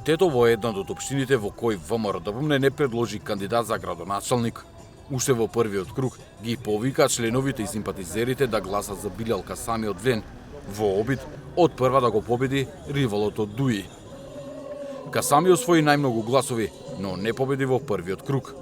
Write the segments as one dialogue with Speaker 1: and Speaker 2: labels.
Speaker 1: Тетово е една од општините во кој ВМРО-ДПМНЕ не предложи кандидат за градоначалник. Уште во првиот круг ги повика членовите и симпатизерите да гласат за Билјал Касами од Влен, во обид од прва да го победи ривалот од Дуи. Касами освои најмногу гласови, но не победи во првиот круг.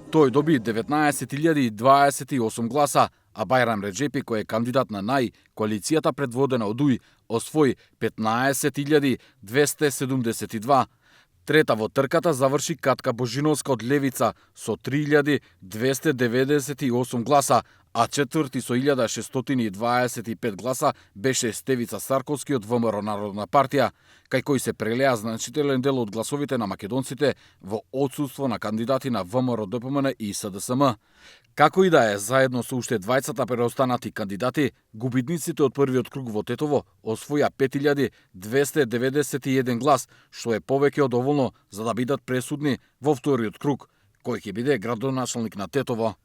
Speaker 1: Тој доби 19.028 гласа, а Бајрам Реджепи, кој е кандидат на НАИ, коалицијата предводена од УИ, освои 15.272. Трета во трката заврши Катка Божиновска од Левица со 3.298 гласа, а четврти со 1.625 гласа беше Стевица Сарковски од ВМРО Народна партија, кај кој се прелеа значителен дел од гласовите на македонците во отсуство на кандидати на ВМРО-ДПМН и СДСМ. Како и да е, заедно со уште двајцата преостанати кандидати, губитниците од првиот круг во Тетово освоја 5.291 глас, што е повеќе од доволно за да бидат пресудни во вториот круг, кој ќе биде градоначалник на Тетово.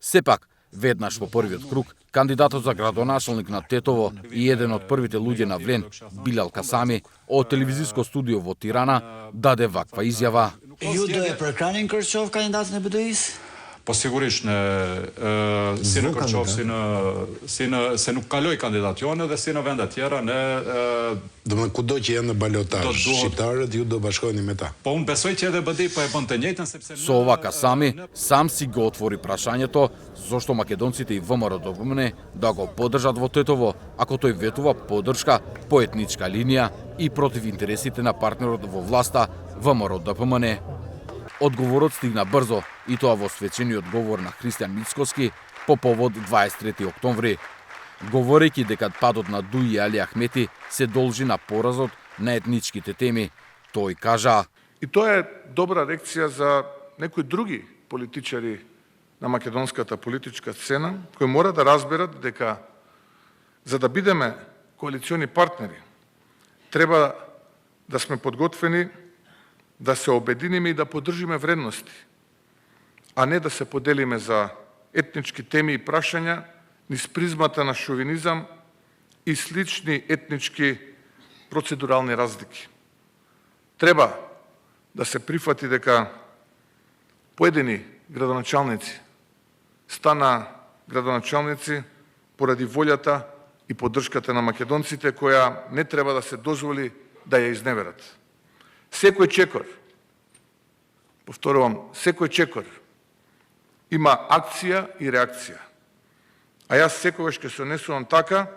Speaker 1: Сепак, веднаш во првиот круг, кандидатот за градоначалник на Тетово и еден од првите луѓе на Влен, Билјал Касами, од телевизиско студио во Тирана, даде ваква изјава.
Speaker 2: Ju do e përkranin Kërçov kandidatin e BDI-s?
Speaker 3: Po sigurisht si në Kërçov, se nuk kaloi kandidatione dhe si në vende tjera ne
Speaker 4: kudo që janë në balotazh shqiptarët ju do bashkoheni me ta.
Speaker 3: Po unë besoj që edhe BDI po e bën të njëjtën sepse
Speaker 1: Со ова Касами сам си го отвори прашањето зошто македонците и ВМРО-ДПМНЕ да го поддржат во Тетово, ако тој ветува поддршка по етничка линија и против интересите на партнерот во власта ВМРО-ДПМНЕ. Одговорот стигна брзо, и тоа во свечениот говор на Христијан Мицкоски по повод 23 октомври. Говорејќи дека падот на Дуи и Али Ахмети се должи на поразот на етничките теми, тој кажа:
Speaker 5: И тоа е добра лекција за некои други политичари на македонската политичка сцена, кои мора да разберат дека за да бидеме коалициони партнери, треба да сме подготвени да се обединиме и да поддржиме вредности, а не да се поделиме за етнички теми и прашања низ призмата на шовинизам и слични етнички процедурални разлики. Треба да се прифати дека поедини градоначалници стана градоначалници поради волјата и поддршката на македонците, која не треба да се дозволи да ја изневерат. Секој чекор, повторувам, секој чекор има акција и реакција. А јас секогаш ќе се однесувам така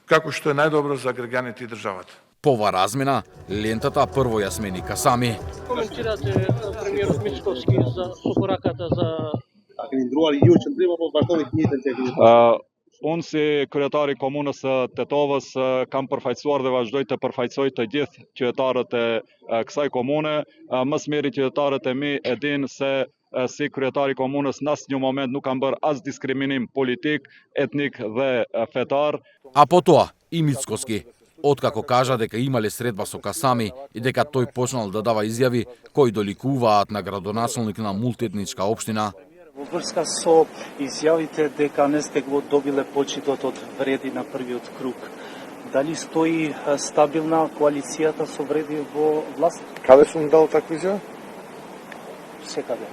Speaker 5: како што е најдобро за граѓаните и државата.
Speaker 1: По ова размена, лентата прво ја смени Касами.
Speaker 6: Коментирате премиерот Мицкоски со пораката за
Speaker 7: Калиндрували и учендрива во башковите митинги.
Speaker 3: Unë si kryetari i komunës së Tetovës kam përfaqësuar dhe vazhdoj të përfaqësoj të gjithë qytetarët e kësaj komune. Më së miri qytetarët e mi e dinë se si kryetari i komunës në asnjë moment nuk kam bërë as diskriminim politik, etnik dhe fetar.
Speaker 1: А по тоа и Мицкоски, откако кажа дека имале средба со Касами и дека тој почнал да дава изјави кои доликуваат на градоначалник на мултиетничка општина.
Speaker 6: Во врска со изјавите дека не сте го добиле почитот од Вреди на првиот круг, дали стои стабилна коалицијата со Вреди во власт?
Speaker 5: Каде сум дал таква изјава?
Speaker 6: Секаде.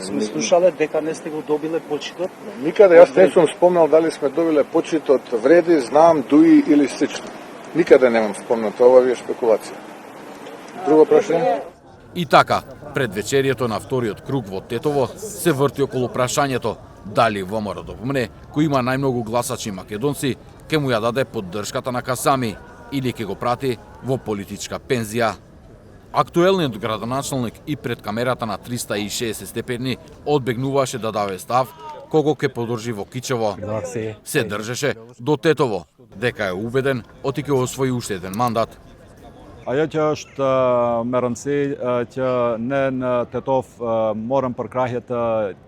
Speaker 6: Сме слушале дека не сте го добиле почитот?
Speaker 5: Никаде јас не сум спомнал дали сме добиле почитот Вреди, знам, Дуи или слично. Никаде немам спомнато, ова ви е спекулација. Друго прашање?
Speaker 1: И така, пред вечерието на вториот круг во Тетово се врти околу прашањето дали ВМРО-ДПМНЕ, кој има најмногу гласачи македонци, ќе му ја даде поддршката на Касами или ќе го прати во политичка пензија. Актуелниот градоначалник и пред камерата на 360 степени одбегнуваше да даде став кого ќе поддржи во Кичево. Се држеше до Тетово, дека е убеден оти ќе освои уште еден мандат.
Speaker 3: Ajo që është me rëndësi që ne në Tetov morëm përkrahje të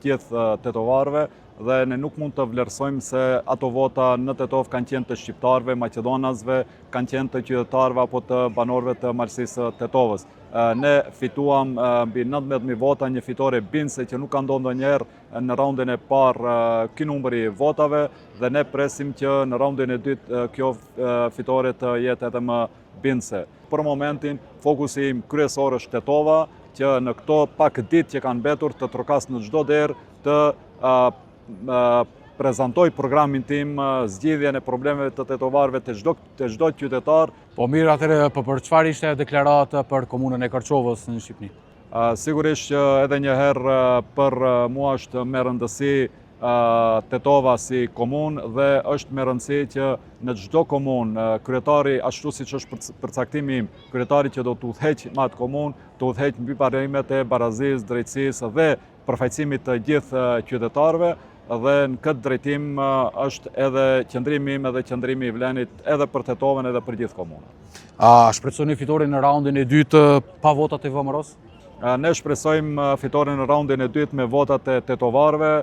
Speaker 3: gjithë tetovarëve dhe ne nuk mund të vlerësojmë se ato vota në Tetov kanë qenë të shqiptarëve, maqedonasve, kanë qenë të qytetarëve apo të banorëve të malësisë Tetovës. Ne fituam mbi 19.000 vota, një fitore bindëse që nuk ka ndodhur ndonjëherë në raundin e parë ky numri i votave dhe ne presim që në raundin e dytë kjo fitore të jetë edhe më bindse. Për momentin, fokusi im kryesor është Tetova, që në këto pak ditë që kanë mbetur të trokas në çdo derë të prezantoj programin tim, zgjidhjen e problemeve të tetovarëve të çdo qytetar.
Speaker 8: Po mirë, atëherë për çfarë ishte deklarata për komunën e Kërçovës në Shqipëri?
Speaker 3: Sigurisht që edhe një herë për mua është me rëndësi Tetova si komunë dhe është me rëndësi që në çdo komunë kryetari, ashtu siç është përcaktimi im, kryetari që do të udhëheq me atë komunë, të udhëheq mbi parimet e barazisë, drejtësisë dhe përfaqësimit të gjithë qytetarëve. Dhe në këtë drejtim është edhe qëndrimi im edhe qëndrimi i Vlenit edhe për Tetovën edhe për gjithë komunën.
Speaker 8: A shpresoni fitorin në raundin e dytë pa votat e VMRO-s?
Speaker 3: Ne shpresojmë fitorin në raundin e dytë me votat e tetovarëve,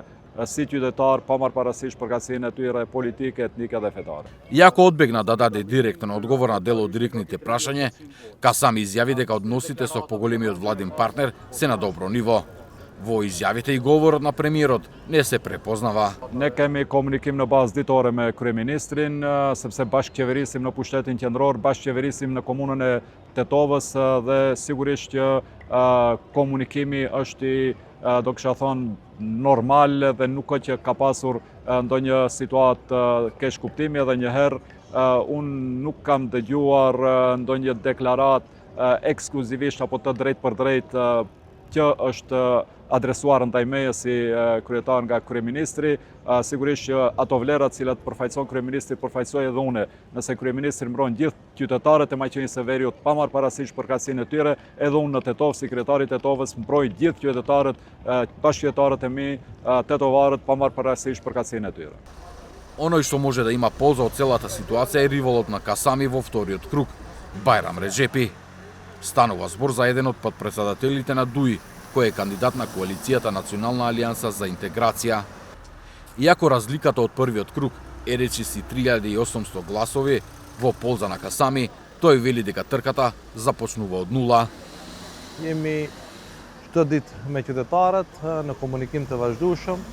Speaker 3: si qytetar, pa marrë parasysh përkatësinë e tyre politike, etnike dhe fetare.
Speaker 1: Иако одбегна да даде директен одговор на дел од директните прашање, Касами изјави дека односите со поголемиот владин партнер се на добро ниво. Во изјавите и говорот на премиерот не се препознава.
Speaker 3: Ne kemi komunikim në bazë ditore me kryeministrin, sepse bashkëqeverisim në pushtetin qendror, bashkëqeverisim në komunën e Tetovës dhe sigurisht që komunikimi është i, do kisha thonë, normal dhe nuk që ka pasur ndonjë situatë keq kuptimi edhe njëherë unë nuk kam dëgjuar ndonjë deklarat ekskluzivisht apo të drejt për drejt që është adresuar ndaj meje si kryetar nga kryeministri. Sigurisht që ato vlerat cilat përfaqëson kryeministri përfaqësoj edhe une. Nëse kryeministri mbron gjithë qytetarët e Maqedonisë së Veriut pa marrë parasysh përkatësinë e tyre, edhe unë në Tetovë si kryetari i Tetovës mbroj gjithë qytetarët, bashkëqytetarët e mi, tetovarët pa marrë parasysh përkatësinë e tyre.
Speaker 1: Оној што може да има полза од целата ситуација е риволот на Касами во вториот круг, Байрам Реджепи. Станува збор за еден од подпредседателите на ДУИ, кој е кандидат на коалицијата Национална алијанса за интеграција. Иако разликата од првиот круг е речиси 3800 гласови во полза на Касами, тој вели дека трката започнува од нула.
Speaker 9: Jemi çdo ditë me qytetarët në komunikim të vazhdueshëm.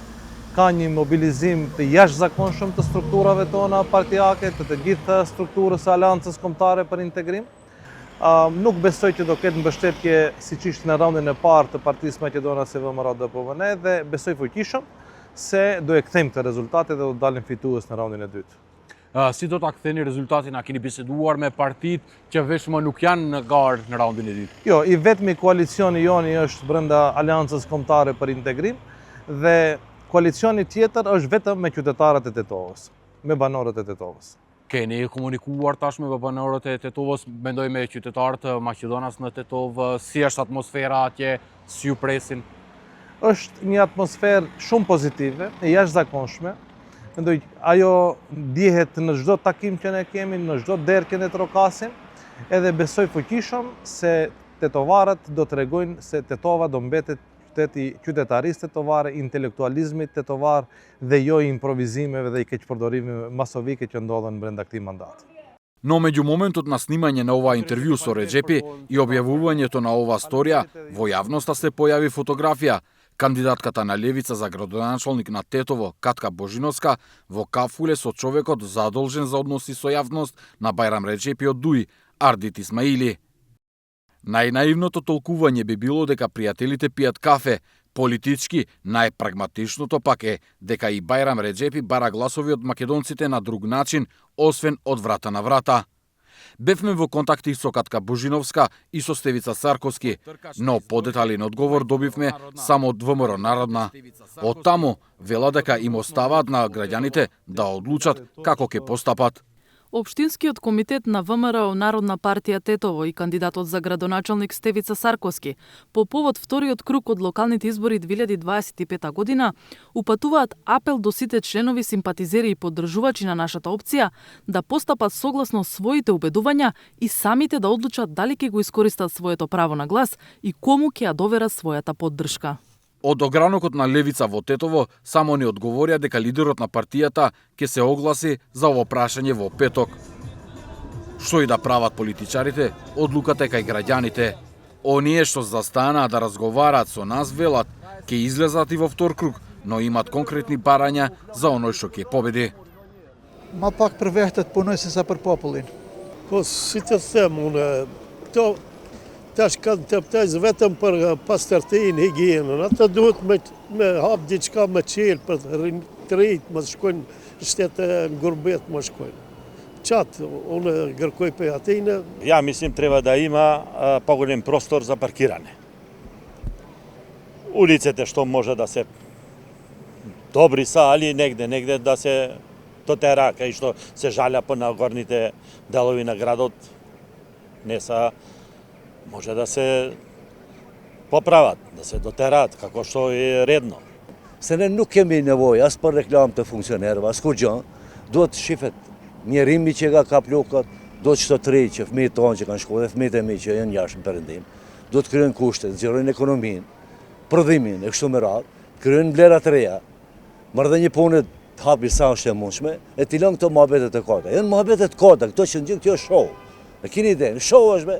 Speaker 9: Ka një mobilizim të jashtëzakonshëm të strukturave tona partijake, të gjithë strukturës së Aleancës Kombëtare për Integrim. Nuk besoj që do ketë mbështetje siç ishte në raundin e parë të Partisë Maqedonas e VMRO-DPVN dhe besoj fuqishëm se do e kthejmë këtë rezultate dhe do dalim fitues në raundin e dytë.
Speaker 8: Si do ta ktheni rezultatin? A keni biseduar me partitë që veshmë nuk janë në garë në raundin e dytë?
Speaker 9: Jo, i vetmi koalicioni joni është brenda Aleancës Kombëtare për Integrim dhe koalicioni tjetër është vetëm me qytetarët e Tetovës, me banorët e Tetovës.
Speaker 8: Keni komunikuar tashme me banorët e Tetovës, mendoj me qytetarët e Maqedonas në Tetovë, si është atmosfera atje, si ju presin?
Speaker 9: Është një atmosferë shumë pozitive, e jashtëzakonshme. Mendoj ajo ndihet në çdo takim që ne kemi, në çdo derë që ne trokasim, edhe besoj fuqishëm se tetovarët do t'rregojnë se Tetova do mbetet qytetarisë tetovare, intelektualizmit tetovar dhe jo i improvizimeve dhe i keqpërdorimeve masovike që ndodhen brenda këtij mandati.
Speaker 1: Но меѓу моментот на снимање на оваа интервју со Реджепи и објавувањето на оваа сторија, во јавноста се појави фотографија. Кандидатката на левица за градоначалник на Тетово, Катка Божиновска, во кафуле со човекот задолжен за односи со јавност на Байрам Реджепи од ДУИ, Ардит Исмаили. Најнаивното толкување би било дека пријателите пијат кафе, политички најпрагматичното пак е дека и Байрам Реджепи бара гласови од македонците на друг начин, освен од врата на врата. Бевме во контакти со Катка Божиновска и со Стевица Сарковски, но подетален одговор добивме само од ВМРО Народна. Од таму вела дека им оставаат на граѓаните да одлучат како ќе постапат.
Speaker 10: Општинскиот комитет на ВМРО Народна партија Тетово и кандидатот за градоначалник Стевица Сарковски по повод вториот круг од локалните избори 2025 година упатуваат апел до сите членови, симпатизери и поддржувачи на нашата опција да постапат согласно своите убедувања и самите да одлучат дали ќе го искористат своето право на глас и кому ќе ја доверат својата поддршка.
Speaker 1: Од огранокот на левица во Тетово само ни одговорија дека лидерот на партијата ќе се огласи за ово прашање во петок. Што и да прават политичарите, одлуката е кај граѓаните. Оние што застанаа да разговараат со нас велат, ќе излезат и во втор круг, но имат конкретни барања за оној што ќе победи.
Speaker 11: Ma pak për vehtet punoj se sa për popullin. Po, si të them, unë, këto tash kanë të pëtejzë vetëm për pastërtin, higienën. Ata duhet me hapë diçka me qelë për të rritë, më shkojnë shtetë në gurbet më shkojnë. Qatë, unë gërkoj për atine.
Speaker 12: Ja mislim treba da ima по-голем prostor za parkiranje. Ulicete što može da se dobri sa, ali negde da se дотера, кај што се жалја по нагорните делови на градот, не са, може да се поправат, да се дотераат, како што е редно.
Speaker 13: Se ne nuk kemi nevojë as për reklam të funksionerëve, as kur gjë, duhet shifet njerimi që ka kap lokat, do të shtotëri që fëmijët tonë që kanë shkuar dhe fëmijët e mi që janë jashtë në perëndim, do të kryejnë kushte, zgjerojnë ekonominë, prodhimin e kështu me radhë, kryejnë vlera të reja, marrëdhënie punë të hapi sa është e mundshme, e t'i lënë këto muhabetet e kota. Janë muhabetet kota, këto që ndjen kjo show. E keni idenë, show është